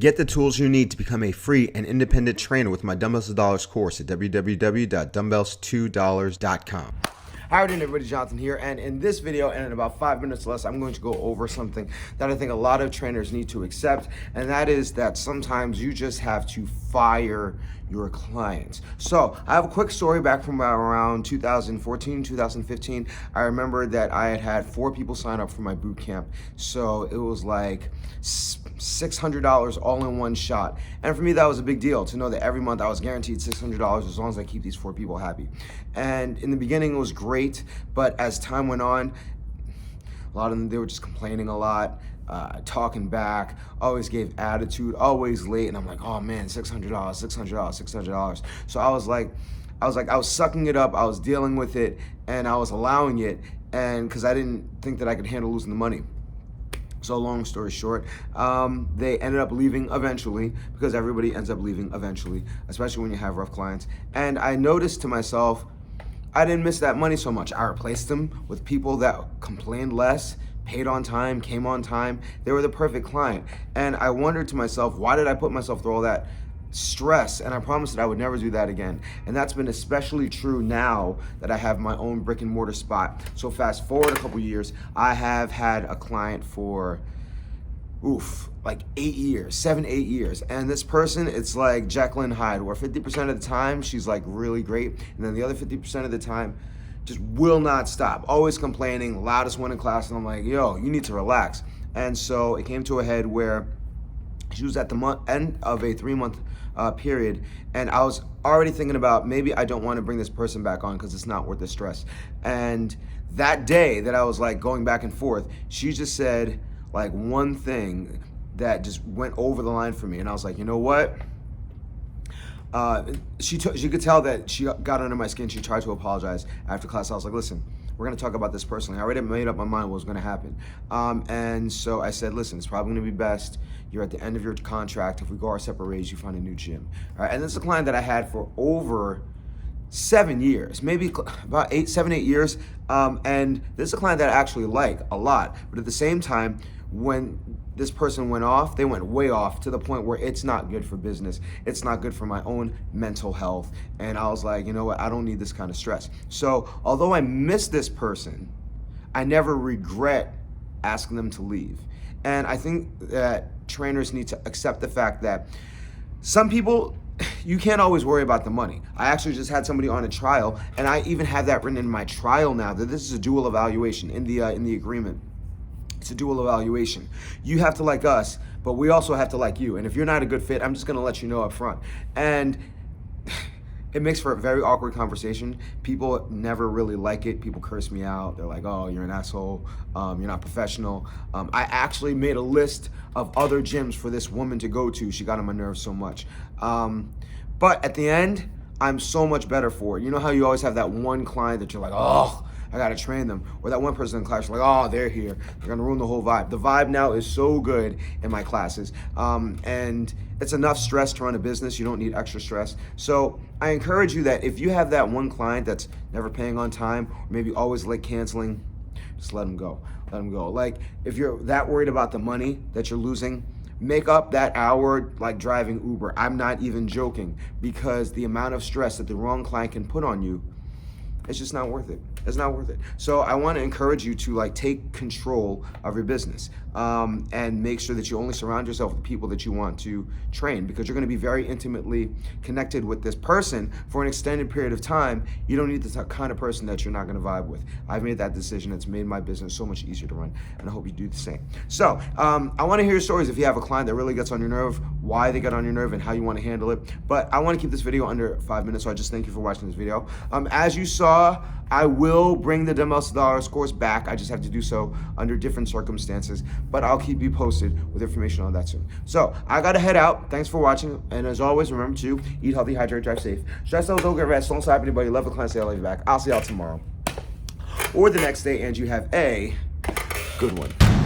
Get the tools you need to become a free and independent trainer with my Dumbbells to Dollars course at www.dumbbells2dollars.com. Hi, everybody, Jonathan here, and in this video, and in about 5 minutes less, I'm going to go over something that I think a lot of trainers need to accept, and that is that sometimes you just have to fire your clients. So I have a quick story back from around 2014, 2015. I remember that I had 4 people sign up for my boot camp. So it was like $600 all in one shot. And for me, that was a big deal to know that every month I was guaranteed $600 as long as I keep these 4 people happy. And in the beginning, it was great. But as time went on, a lot of them, they were just complaining a lot. Talking back, always gave attitude, always late, and I'm like, oh man, $600, $600. So I was sucking it up, I was dealing with it, and I was allowing it, and because I didn't think that I could handle losing the money. So long story short, they ended up leaving eventually, because everybody ends up leaving eventually, especially when you have rough clients. And I noticed to myself, I didn't miss that money so much. I replaced them with people that complained less, paid on time, came on time. They were the perfect client. And I wondered to myself, why did I put myself through all that stress? And I promised that I would never do that again. And that's been especially true now that I have my own brick and mortar spot. So fast forward a couple years, I have had a client for, like 8 years, 7, 8 years. And this person, it's like Jekyll and Hyde, where 50% of the time she's like really great. And then the other 50% of the time, just will not stop, always complaining, loudest one in class, and I'm like, yo, you need to relax. And so it came to a head where she was at the end of a 3-month period, and I was already thinking about maybe I don't want to bring this person back on because it's not worth the stress. And that day that I was like going back and forth, she just said like one thing that just went over the line for me, and I was like, you know what? She could tell that she got under my skin. She tried to apologize after class. I was like, listen, we're going to talk about this personally. I already made up my mind what was going to happen. And so I said, listen, it's probably going to be best. You're at the end of your contract. If we go our separate ways, you find a new gym. All right. And this is a client that I had for over 7 years, maybe about 7, 8 years. And this is a client that I actually like a lot. But at the same time, when this person went off, they went way off to the point where it's not good for business. It's not good for my own mental health. And I was like, you know what? I don't need this kind of stress. So although I miss this person, I never regret asking them to leave. And I think that trainers need to accept the fact that some people, you can't always worry about the money. I actually just had somebody on a trial, and I even have that written in my trial now, that this is a dual evaluation in the agreement. It's a dual evaluation. You have to like us, but we also have to like you. And if you're not a good fit, I'm just gonna let you know up front. And it makes for a very awkward conversation. People never really like it. People curse me out. They're like, oh, you're an asshole. You're not professional. I actually made a list of other gyms for this woman to go to. She got on my nerves so much. But at the end, I'm so much better for it. You know how you always have that one client that you're like, oh, I gotta train them. Or that one person in class, like, oh, they're here. They're gonna ruin the whole vibe. The vibe now is so good in my classes. And it's enough stress to run a business. You don't need extra stress. So I encourage you that if you have that one client that's never paying on time, or maybe always late canceling, just let them go. Let them go. Like, if you're that worried about the money that you're losing, make up that hour like driving Uber. I'm not even joking, because the amount of stress that the wrong client can put on you, it's just not worth it. It's not worth it. So I want to encourage you to like take control of your business and make sure that you only surround yourself with people that you want to train, because you're going to be very intimately connected with this person for an extended period of time. You don't need the kind of person that you're not going to vibe with. I've made that decision. It's made my business so much easier to run, and I hope you do the same. So I want to hear your stories. If you have a client that really gets on your nerve, why they got on your nerve, and how you want to handle it. But I want to keep this video under 5 minutes, so I just thank you for watching this video. As you saw, I will bring the Dumbbells to Dollars course back. I just have to do so under different circumstances, but I'll keep you posted with information on that soon. So I gotta head out. Thanks for watching, and as always, remember to eat healthy, hydrate, drive safe. Stress out, don't get rest. Don't stop anybody. Love the client. Say I love you back. I'll see y'all tomorrow or the next day, and you have a good one.